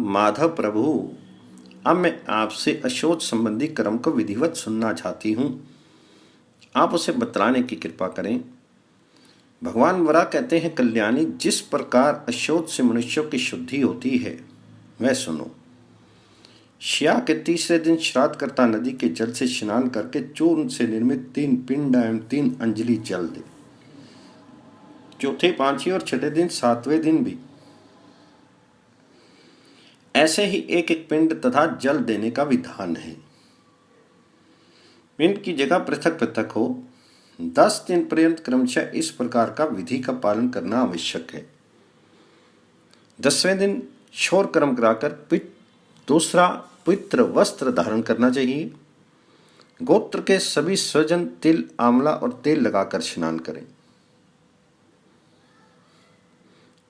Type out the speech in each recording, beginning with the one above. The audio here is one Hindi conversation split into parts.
माधव प्रभु, अब मैं आपसे अशोच संबंधी कर्म को विधिवत सुनना चाहती हूँ। आप उसे बतलाने की कृपा करें। भगवान वरा कहते हैं, कल्याणी, जिस प्रकार अशोच से मनुष्यों की शुद्धि होती है वह सुनो। श्या के तीसरे दिन श्राद्धकर्ता नदी के जल से स्नान करके चूर्ण से निर्मित 3 पिंड एवं 3 अंजलि जल दे। चौथे, पांचवें और छठे दिन, 7वें दिन भी ऐसे ही एक एक पिंड तथा जल देने का विधान है। पिंड की जगह पृथक पृथक हो। 10 दिन पर्यंत क्रमशः इस प्रकार का विधि का पालन करना आवश्यक है। 10वें दिन शौर कर्म कराकर दूसरा पवित्र वस्त्र धारण करना चाहिए। गोत्र के सभी स्वजन तिल, आंवला और तेल लगाकर स्नान करें।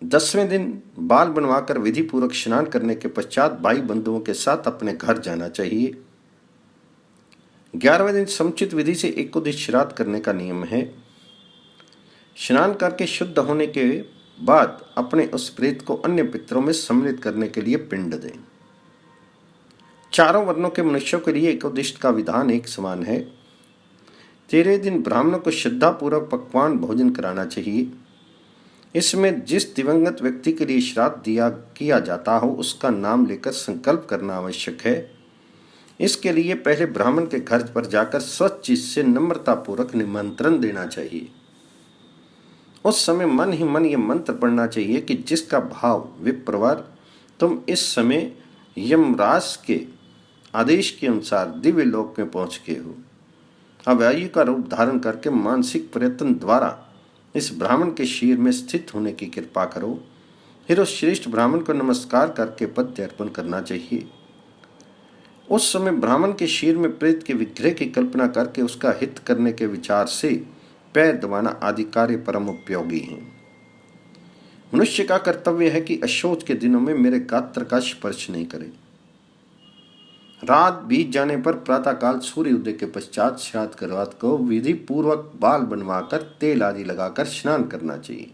10वें दिन बाल बनवाकर विधि पूर्वक स्नान करने के पश्चात भाई बंधुओं के साथ अपने घर जाना चाहिए। 11वें दिन समुचित विधि से एकोदिश श्राद्ध करने का नियम है। स्नान करके शुद्ध होने के बाद अपने उस प्रेत को अन्य पितरों में सम्मिलित करने के लिए पिंड दें। चारों वर्णों के मनुष्यों के लिए एकोदिष्ट का विधान एक समान है। 13वें दिन ब्राह्मणों को श्रद्धापूर्वक पकवान भोजन कराना चाहिए। इसमें जिस दिवंगत व्यक्ति के लिए श्राद्ध किया जाता हो उसका नाम लेकर संकल्प करना आवश्यक है। इसके लिए पहले ब्राह्मण के घर पर जाकर स्वच्छ से नम्रतापूर्वक निमंत्रण देना चाहिए। उस समय मन ही मन ये मंत्र पढ़ना चाहिए कि जिसका भाव विप्रवर, तुम इस समय यमराज के आदेश के अनुसार दिव्य लोक में पहुंच गए हो। अब वायु का रूप धारण करके मानसिक प्रयत्न द्वारा इस ब्राह्मण के शीर में स्थित होने की कृपा करो। फिर उस श्रेष्ठ ब्राह्मण को नमस्कार करके पद्य अर्पण करना चाहिए। उस समय ब्राह्मण के शीर में प्रेत के विग्रह की कल्पना करके उसका हित करने के विचार से पैर दबाना आदि कार्य परम उपयोगी हैं। मनुष्य का कर्तव्य है कि अशोच के दिनों में मेरे गात्र का स्पर्श नहीं करे। रात बीत जाने पर प्रातःकाल सूर्य उदय के पश्चात श्राद्ध करवात को विधि पूर्वक बाल बनवाकर तेल आदि लगाकर स्नान करना चाहिए।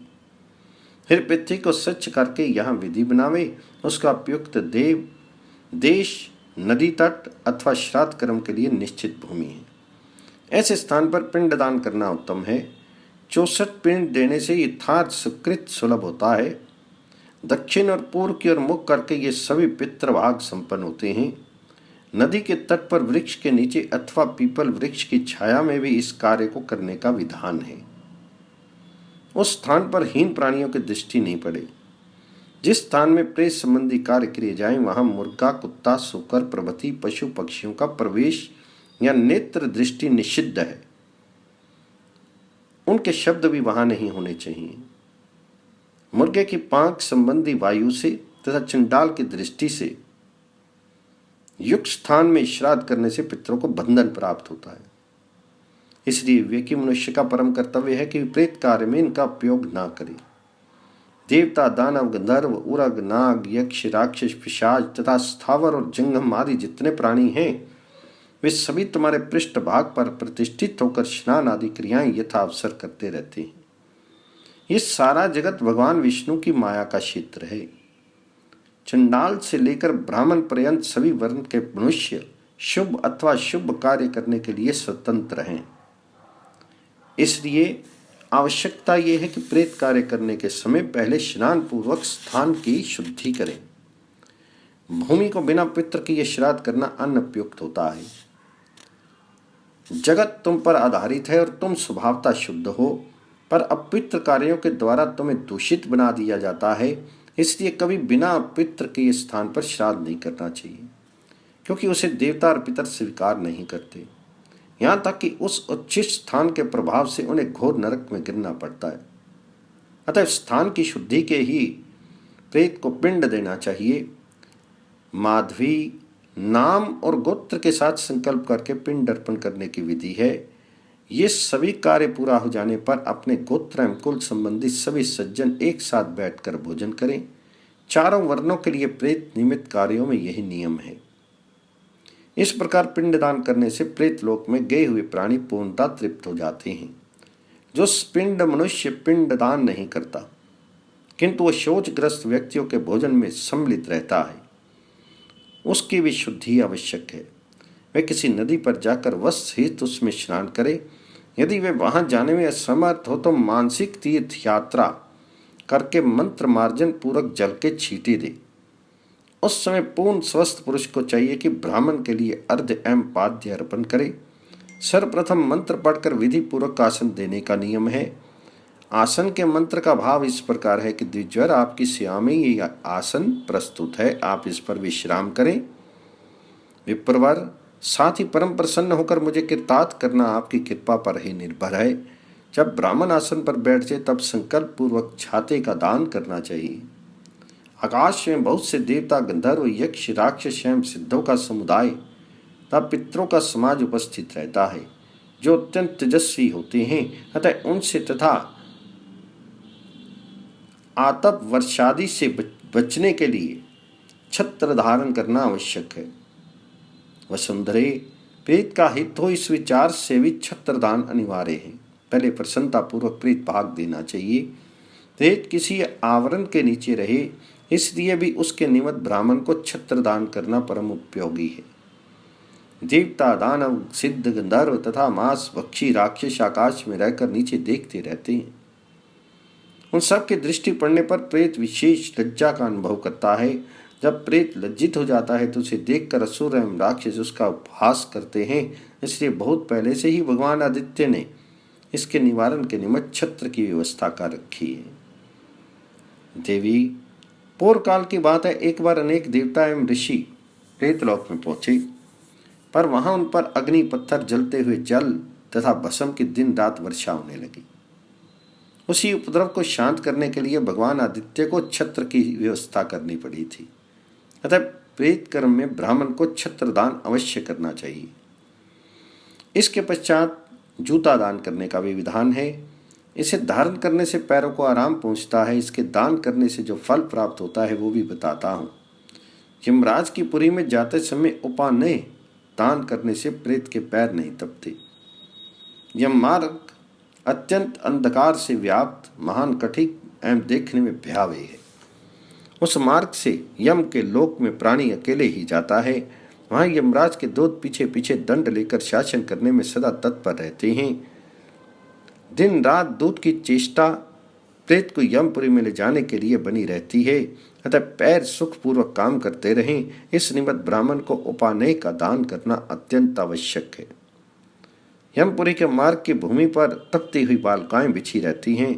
फिर पृथ्वी को स्वच्छ करके यहाँ विधि बनावे। उसका उपयुक्त देव देश, नदी तट अथवा श्राद्ध कर्म के लिए निश्चित भूमि है। ऐसे स्थान पर पिंड दान करना उत्तम है। 64 पिंड देने से यथार्थ सुकृत सुलभ होता है। दक्षिण और पूर्व की ओर मुख करके ये सभी पितृभाग संपन्न होते हैं। नदी के तट पर वृक्ष के नीचे अथवा पीपल वृक्ष की छाया में भी इस कार्य को करने का विधान है। उस स्थान पर हीन प्राणियों की दृष्टि नहीं पड़े। जिस स्थान में प्रेत संबंधी कार्य किए जाए वहां मुर्गा, कुत्ता, सूकर प्रभृति पशु पक्षियों का प्रवेश या नेत्र दृष्टि निषिद्ध है। उनके शब्द भी वहां नहीं होने चाहिए। मुर्गे की पांख संबंधी वायु से तथा चंडाल की दृष्टि से युक्त स्थान में श्राद्ध करने से पितरों को बंधन प्राप्त होता है। इसलिए विवेकी मनुष्य का परम कर्तव्य है कि प्रेत कार्य में इनका उपयोग ना करे। देवता, दानव, गंधर्व, उरग, नाग, यक्ष, राक्षस, पिशाच तथा स्थावर और जंगम आदि जितने प्राणी हैं वे सभी तुम्हारे पृष्ठ भाग पर प्रतिष्ठित होकर स्नान आदि क्रियाएं यथावसर करते रहते हैं। ये सारा जगत भगवान विष्णु की माया का क्षेत्र है। चंडाल से लेकर ब्राह्मण पर्यंत सभी वर्ण के मनुष्य शुभ अथवा शुभ कार्य करने के लिए स्वतंत्र हैं। इसलिए आवश्यकता यह है कि प्रेत कार्य करने के समय पहले स्नान पूर्वक स्थान की शुद्धि करें। भूमि को बिना पितृ के श्राद्ध करना अनुपयुक्त होता है। जगत तुम पर आधारित है और तुम स्वभावतः शुद्ध हो, पर अपवित्र कार्यों के द्वारा तुम्हें दूषित बना दिया जाता है। इसलिए कभी बिना पितृ के स्थान पर श्राद्ध नहीं करना चाहिए, क्योंकि उसे देवता और पितर स्वीकार नहीं करते। यहाँ तक कि उस उच्छिष्ट स्थान के प्रभाव से उन्हें घोर नरक में गिरना पड़ता है। अतः स्थान की शुद्धि के ही प्रेत को पिंड देना चाहिए। माधवी नाम और गोत्र के साथ संकल्प करके पिंड अर्पण करने की विधि है। ये सभी कार्य पूरा हो जाने पर अपने गोत्र एवं कुल संबंधी सभी सज्जन एक साथ बैठकर भोजन करें। चारों वर्णों के लिए प्रेत निमित्त कार्यों में यही नियम है। इस प्रकार पिंडदान करने से प्रेत लोक में गए हुए प्राणी पूर्णतः तृप्त हो जाते हैं। जो पिंड मनुष्य पिंडदान नहीं करता, किंतु वह शोचग्रस्त व्यक्तियों के भोजन में सम्मिलित रहता है, उसकी भी शुद्धि आवश्यक है। वह किसी नदी पर जाकर वस्त्र सहित उसमें स्नान करे। यदि वे वहां जाने में असमर्थ हो तो मानसिक तीर्थ यात्रा करके मंत्र मार्जन पूर्वक जल के छींटे दे। उस समय पूर्ण स्वस्थ पुरुष को चाहिए कि ब्राह्मण के लिए अर्घ्य एवं पाद्य अर्पण करे। सर्वप्रथम मंत्र पढ़कर विधि पूर्वक आसन देने का नियम है। आसन के मंत्र का भाव इस प्रकार है कि द्विजवर आपकी सेवा में ये आसन प्रस्तुत है, आप इस पर विश्राम करें। विप्रवर, साथ ही परम प्रसन्न होकर मुझे कृतार्थ करना आपकी कृपा पर ही निर्भर है। जब ब्राह्मण आसन पर बैठ जाए तब संकल्प पूर्वक छाते का दान करना चाहिए। आकाश में बहुत से देवता, गंधर्व, यक्ष, राक्षस एवं सिद्धों का समुदाय तथा पितरों का समाज उपस्थित रहता है, जो अत्यंत तेजस्वी होते हैं। अतः उनसे तथा आतप वर्षादि से बचने के लिए छत्र धारण करना आवश्यक है। वसुंधरे, प्रेत का हित हो इस विचार से भी छत्रदान अनिवार्य है। पहले प्रसन्नता पूर्वक प्रेत भाग देना चाहिए। प्रेत किसी आवरण के नीचे रहे, इसलिए भी उसके निमित्त ब्राह्मण को छत्रदान करना परम उपयोगी है। देवता, दानव, सिद्ध, गंधर्व तथा मांस भक्षी राक्षस आकाश में रहकर नीचे देखते रहते हैं। उन सब की दृष्टि पड़ने पर प्रेत विशेष लज्जा का अनुभव करता है। जब प्रेत लज्जित हो जाता है तो उसे देखकर असुर एवं राक्षस उसका उपहास करते हैं। इसलिए बहुत पहले से ही भगवान आदित्य ने इसके निवारण के निमित्त छत्र की व्यवस्था कर रखी है। देवी, पूर्व काल की बात है, एक बार अनेक देवता एवं ऋषि प्रेतलोक में पहुंचे, पर वहां उन पर अग्नि, पत्थर, जलते हुए जल तथा भस्म की दिन रात वर्षा होने लगी। उसी उपद्रव को शांत करने के लिए भगवान आदित्य को छत्र की व्यवस्था करनी पड़ी थी। अतः प्रेत कर्म में ब्राह्मण को छत्रदान अवश्य करना चाहिए। इसके पश्चात जूता दान करने का भी विधान है। इसे धारण करने से पैरों को आराम पहुंचता है। इसके दान करने से जो फल प्राप्त होता है वो भी बताता हूँ। यमराज की पुरी में जाते समय उपानय दान करने से प्रेत के पैर नहीं तपते। यम मार्ग अत्यंत अंधकार से व्याप्त, महान, कठिन एवं देखने में भयावह है। उस मार्ग से यम के लोक में प्राणी अकेले ही जाता है। वहां यमराज के दूत पीछे पीछे दंड लेकर शासन करने में सदा तत्पर रहते हैं। दिन रात दूत की चेष्टा प्रेत को यमपुरी में ले जाने के लिए बनी रहती है। अतः पैर सुखपूर्वक काम करते रहें, इस निमित्त ब्राह्मण को उपानय का दान करना अत्यंत आवश्यक है। यमपुरी के मार्ग की भूमि पर तपती हुई बालकाएं बिछी रहती हैं,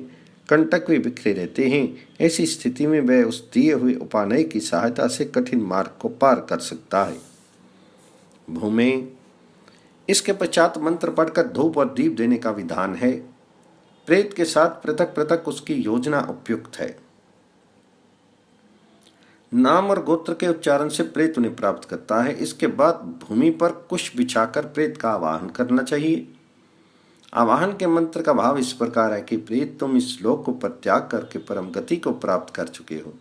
कंटक भी बिखरे रहते हैं। ऐसी स्थिति में वह उस दिए हुए उपानय की सहायता से कठिन मार्ग को पार कर सकता है। भूमि, इसके पश्चात मंत्र पढ़कर धूप और दीप देने का विधान है। प्रेत के साथ पृथक पृथक उसकी योजना उपयुक्त है। नाम और गोत्र के उच्चारण से प्रेत उन्हें प्राप्त करता है। इसके बाद भूमि पर कुश बिछाकर प्रेत का आवाहन करना चाहिए। आवाहन के मंत्र का भाव इस प्रकार है कि प्रेत, तुम इस लोक को परित्याग करके परम गति को प्राप्त कर चुके हो।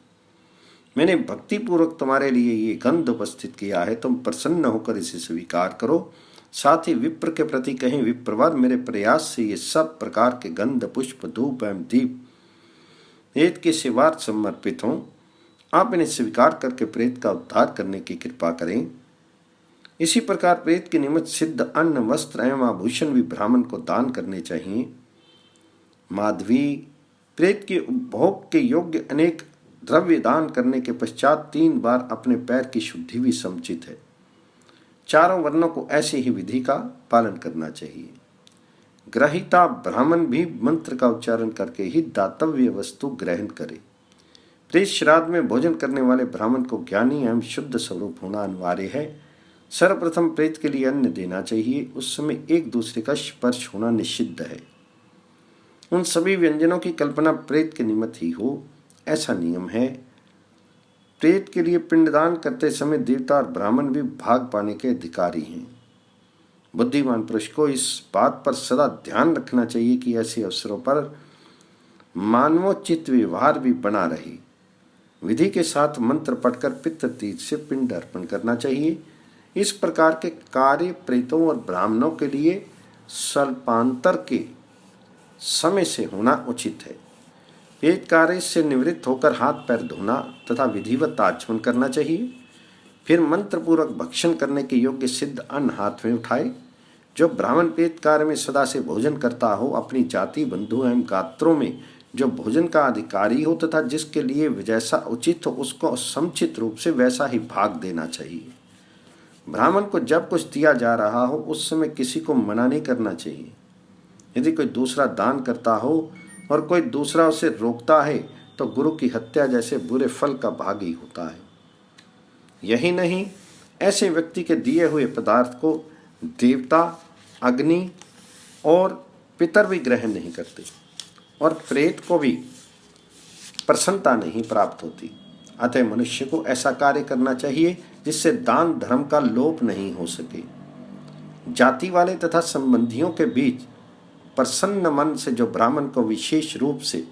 मैंने भक्ति पूर्वक तुम्हारे लिए ये गंध उपस्थित किया है, तुम प्रसन्न होकर इसे स्वीकार करो। साथ ही विप्र के प्रति कहें, विप्रवर, मेरे प्रयास से ये सब प्रकार के गंध, पुष्प, धूप एवं दीप प्रेत के सेवार्थ समर्पित हों। आप इन्हें स्वीकार करके प्रेत का उद्धार करने की कृपा करें। इसी प्रकार प्रेत के निमित्त सिद्ध अन्न, वस्त्र एवं आभूषण भी ब्राह्मण को दान करने चाहिए। माधवी, प्रेत के उपभोग के योग्य अनेक द्रव्य दान करने के पश्चात 3 बार अपने पैर की शुद्धि भी समुचित है। चारों वर्णों को ऐसी ही विधि का पालन करना चाहिए। ग्रहिता ब्राह्मण भी मंत्र का उच्चारण करके ही दातव्य वस्तु ग्रहण करे। प्रेत श्राद्ध में भोजन करने वाले ब्राह्मण को ज्ञानी एवं शुद्ध स्वरूप होना अनिवार्य है। सर्वप्रथम प्रेत के लिए अन्न देना चाहिए। उस समय एक दूसरे का स्पर्श होना निषिद्ध है। उन सभी व्यंजनों की कल्पना प्रेत के निमित्त ही हो, ऐसा नियम है। प्रेत के लिए पिंडदान करते समय देवता और ब्राह्मण भी भाग पाने के अधिकारी हैं। बुद्धिमान पुरुष को इस बात पर सदा ध्यान रखना चाहिए कि ऐसे अवसरों पर मानवोचित व्यवहार भी बना रहे। विधि के साथ मंत्र पढ़कर पितृतीर्थ से पिंड अर्पण करना चाहिए। इस प्रकार के कार्य प्रेतों और ब्राह्मणों के लिए स्वल्पांतर के समय से होना उचित है। प्रेत कार्य से निवृत्त होकर हाथ पैर धोना तथा विधिवत आचमन करना चाहिए। फिर मंत्र पूर्वक भक्षण करने के योग्य सिद्ध अन्न हाथ में उठाए। जो ब्राह्मण पेट कार्य में सदा से भोजन करता हो, अपनी जाति बंधु एवं गात्रों में जो भोजन का अधिकारी हो तथा जिसके लिए जैसा उचित हो उसको समुचित रूप से वैसा ही भाग देना चाहिए। ब्राह्मण को जब कुछ दिया जा रहा हो उस समय किसी को मना नहीं करना चाहिए। यदि कोई दूसरा दान करता हो और कोई दूसरा उसे रोकता है तो गुरु की हत्या जैसे बुरे फल का भागी होता है। यही नहीं, ऐसे व्यक्ति के दिए हुए पदार्थ को देवता, अग्नि और पितर भी ग्रहण नहीं करते और प्रेत को भी प्रसन्नता नहीं प्राप्त होती। अतः मनुष्य को ऐसा कार्य करना चाहिए जिससे दान धर्म का लोप नहीं हो सके। जाति वाले तथा संबंधियों के बीच प्रसन्न मन से जो ब्राह्मण को विशेष रूप से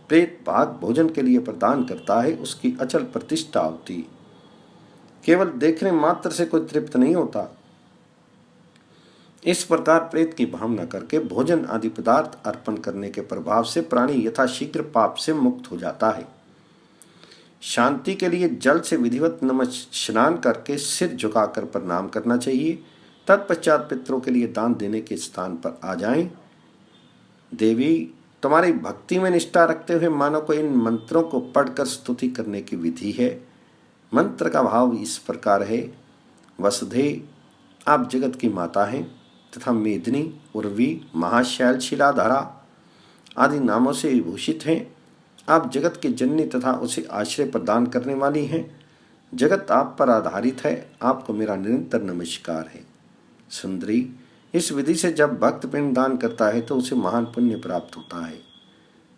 प्रेत भाग भोजन के लिए प्रदान करता है उसकी अचल प्रतिष्ठा होती है। केवल देखने मात्र से कोई तृप्त नहीं होता। इस प्रकार प्रेत की भावना करके भोजन आदि पदार्थ अर्पण करने के प्रभाव से प्राणी यथाशीघ्र पाप से मुक्त हो जाता है। शांति के लिए जल से विधिवत स्नान करके सिर झुकाकर प्रणाम करना चाहिए। तत्पश्चात पितरों के लिए दान देने के स्थान पर आ जाएं। देवी, तुम्हारी भक्ति में निष्ठा रखते हुए मानव को इन मंत्रों को पढ़कर स्तुति करने की विधि है। मंत्र का भाव इस प्रकार है। वसुधे, आप जगत की माता हैं तथा मेदिनी, उर्वी, महाशैल, शिलाधारा आदि नामों से विभूषित हैं। आप जगत की जननी तथा उसे आश्रय प्रदान करने वाली हैं। जगत आप पर आधारित है। आपको मेरा निरंतर नमस्कार है। सुंदरी, इस विधि से जब भक्त पिंड दान करता है तो उसे महान पुण्य प्राप्त होता है।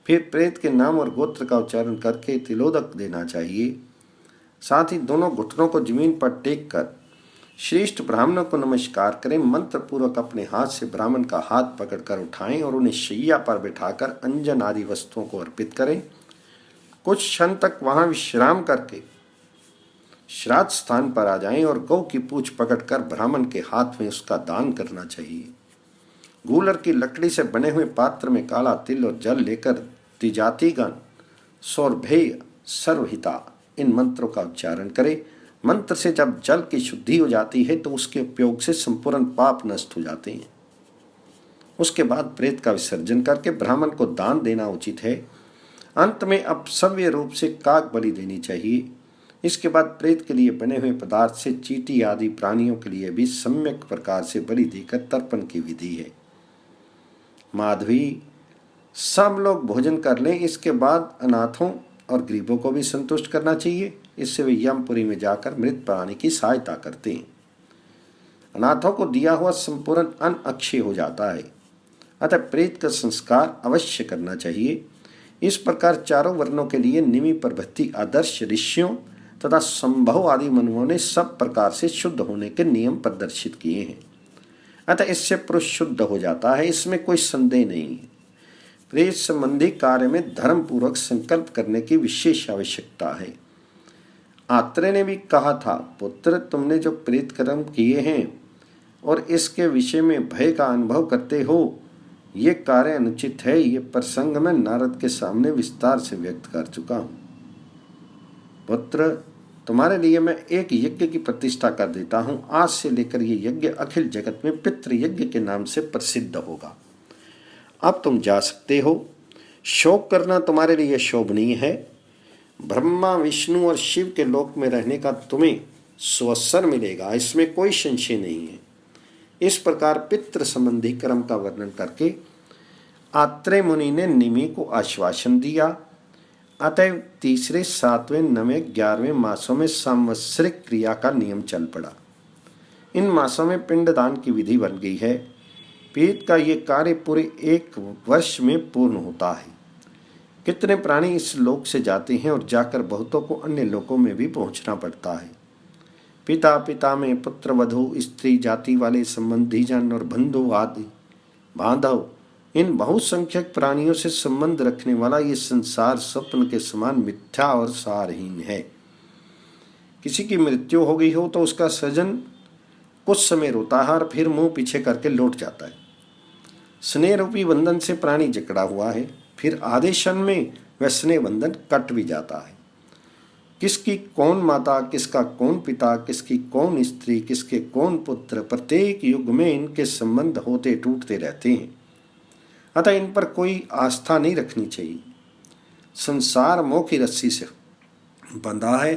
फिर प्रेत के नाम और गोत्र का उच्चारण करके तिलोदक देना चाहिए। साथ ही दोनों घुटनों को जमीन पर टेक कर श्रेष्ठ ब्राह्मणों को नमस्कार करें। मंत्र पूर्वक अपने हाथ से ब्राह्मण का हाथ पकड़कर उठाएं और उन्हें शैया पर बिठाकर अंजन आदि वस्तुओं को अर्पित करें। कुछ क्षण तक वहां विश्राम करके श्राद्ध स्थान पर आ जाएं और गौ की पूंछ पकड़कर ब्राह्मण के हाथ में उसका दान करना चाहिए। गूलर की लकड़ी से बने हुए पात्र में काला तिल और जल लेकर तिजातिगण, सौरभेय, सर्वहिता इन मंत्रों का उच्चारण करें। मंत्र से जब जल की शुद्धि हो जाती है तो उसके उपयोग से संपूर्ण पाप नष्ट हो जाते हैं। उसके बाद प्रेत का विसर्जन करके ब्राह्मण को दान देना उचित है। अंत में अपसव्य रूप से काक बलि देनी चाहिए। इसके बाद प्रेत के लिए बने हुए पदार्थ से चींटी आदि प्राणियों के लिए भी सम्यक प्रकार से बलि देकर तर्पण की विधि है। माधवी, सब लोग भोजन कर लें। इसके बाद अनाथों और गरीबों को भी संतुष्ट करना चाहिए। इससे वे यमपुरी में जाकर मृत प्राणी की सहायता करते हैं। अनाथों को दिया हुआ संपूर्ण अन्न अक्षय हो जाता है। अतः प्रेत का संस्कार अवश्य करना चाहिए। इस प्रकार चारों वर्णों के लिए निमि प्रभृति आदर्श ऋषियों तथा संभव आदि मनुओं ने सब प्रकार से शुद्ध होने के नियम प्रदर्शित किए हैं। अतः इससे पुरुष शुद्ध हो जाता है, इसमें कोई संदेह नहीं है। प्रेत संबंधी कार्य में धर्म पूर्वक संकल्प करने की विशेष आवश्यकता है। आत्रेय ने भी कहा था, पुत्र, तुमने जो प्रेत कर्म किए हैं और इसके विषय में भय का अनुभव करते हो, ये कार्य अनुचित है। ये प्रसंग मैं नारद के सामने विस्तार से व्यक्त कर चुका हूँ। पुत्र, तुम्हारे लिए मैं एक यज्ञ की प्रतिष्ठा कर देता हूँ। आज से लेकर ये यज्ञ अखिल जगत में पितृ यज्ञ के नाम से प्रसिद्ध होगा। अब तुम जा सकते हो। शोक करना तुम्हारे लिए शोभनीय है। ब्रह्मा, विष्णु और शिव के लोक में रहने का तुम्हें सुअवसर मिलेगा, इसमें कोई संशय नहीं है। इस प्रकार पितृ संबंधी कर्म का वर्णन करके आत्रेय मुनि ने निमि को आश्वासन दिया। अतएव तीसरे, सातवें, नवें, 11वें मासों में सांवत्सरिक क्रिया का नियम चल पड़ा। इन मासों में पिंडदान की विधि बन गई है। प्रेत का ये कार्य पूरे 1 वर्ष में पूर्ण होता है। कितने प्राणी इस लोक से जाते हैं और जाकर बहुतों को अन्य लोकों में भी पहुंचना पड़ता है। पिता, पिता में पुत्र, वधु, स्त्री, जाति वाले संबंधी जन और बंधु आदि बांधव, इन बहुसंख्यक प्राणियों से संबंध रखने वाला ये संसार स्वप्न के समान मिथ्या और सारहीन है। किसी की मृत्यु हो गई हो तो उसका स्वजन कुछ समय रोता है और फिर मुंह पीछे करके लौट जाता है। स्नेह रूपी बंधन से प्राणी जकड़ा हुआ है, फिर आधे क्षण में वह स्नेह बंधन कट भी जाता है। किसकी कौन माता, किसका कौन पिता, किसकी कौन स्त्री, किसके कौन पुत्र, प्रत्येक युग में इनके संबंध होते टूटते रहते हैं। अतः इन पर कोई आस्था नहीं रखनी चाहिए। संसार मोह की रस्सी से बंधा है।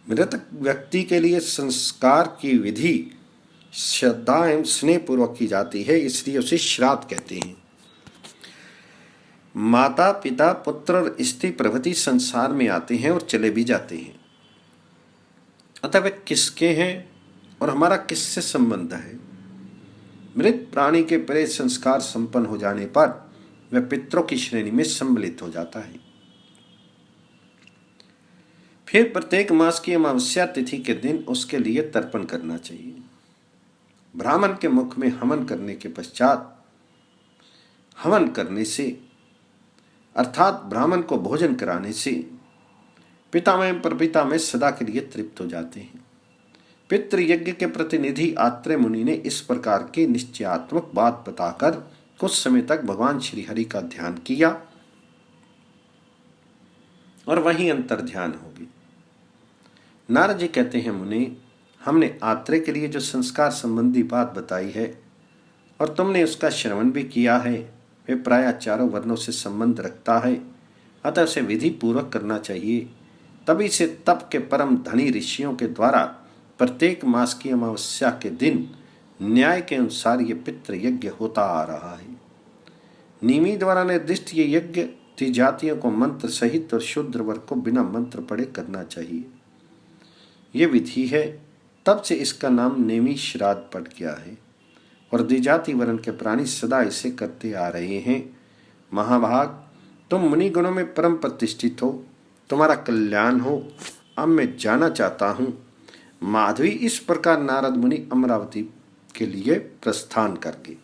मृतक व्यक्ति के लिए संस्कार की विधि श्रद्धा एवं स्नेह पूर्वक की जाती है, इसलिए उसे श्राद्ध कहते हैं। माता पिता पुत्र और स्त्री प्रभृति संसार में आते हैं और चले भी जाते हैं। अतः वे किसके हैं और हमारा किससे संबंध है? मृत प्राणी के प्रेत संस्कार संपन्न हो जाने पर वह पितरों की श्रेणी में सम्मिलित हो जाता है। फिर प्रत्येक मास की अमावस्या तिथि के दिन उसके लिए तर्पण करना चाहिए। ब्राह्मण के मुख में हवन करने के पश्चात, हवन करने से अर्थात ब्राह्मण को भोजन कराने से पिता में परपिता में सदा के लिए तृप्त हो जाते हैं। पितृयज्ञ के प्रतिनिधि आत्रेय मुनि ने इस प्रकार की निश्चयात्मक बात बताकर कुछ समय तक भगवान श्री हरि का ध्यान किया और वहीं अंतर ध्यान हो गई। नारद जी कहते हैं, मुनि, हमने आत्रेय के लिए जो संस्कार संबंधी बात बताई है और तुमने उसका श्रवण भी किया है, वे प्रायः चारों वर्णों से संबंध रखता है, अतः उसे विधि पूर्वक करना चाहिए। तभी से तप के परम धनी ऋषियों के द्वारा प्रत्येक मास की अमावस्या के दिन न्याय के अनुसार ये पितृ यज्ञ होता आ रहा है। निमि द्वारा निर्दिष्ट ये यज्ञ जातियों को मंत्र सहित और शूद्र वर्ग को बिना मंत्र पढ़े करना चाहिए। ये विधि है, तब से इसका नाम नेमि श्राद्ध पड़ गया है और द्विजाति वर्ण के प्राणी सदा इसे करते आ रहे हैं। महाभाग, तुम मुनि गुणों में परम प्रतिष्ठित हो, तुम्हारा कल्याण हो। अब मैं जाना चाहता हूँ। माधवी इस प्रकार नारद मुनि अमरावती के लिए प्रस्थान करके